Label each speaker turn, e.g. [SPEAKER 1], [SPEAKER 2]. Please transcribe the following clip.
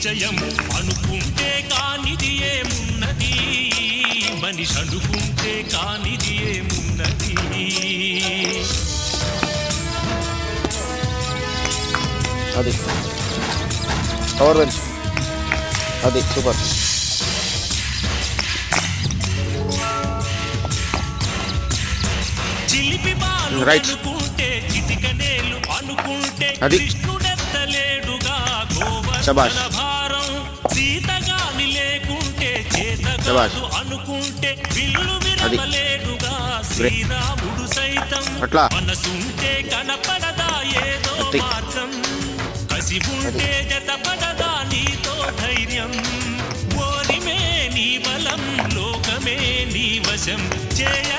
[SPEAKER 1] నిశ్చయం అనుకుంటే కానిది ఏమున్నది మనిషి అనుకుంటే కానిది ఏమున్నది
[SPEAKER 2] అది పవర్ బెంచ్ అది సూపర్
[SPEAKER 1] చిలిపి బాలు అనుకుంటే చిటికనేలు అనుకుంటే కృష్ణుడెత్తలేడుగా గోవర్ధన భారం సీతగాని లేకుంటే చేతగాదు అనుకుంటే విల్లు విరవలేడుగా శ్రీరాముడు సైతం మనసుంటే కనపడదా ఏదో మార్గం కసి ఉంటే జతపడదా నీతో ధైర్యం ఓరిమే నీ బలం లోకమే నీ వశం చేయ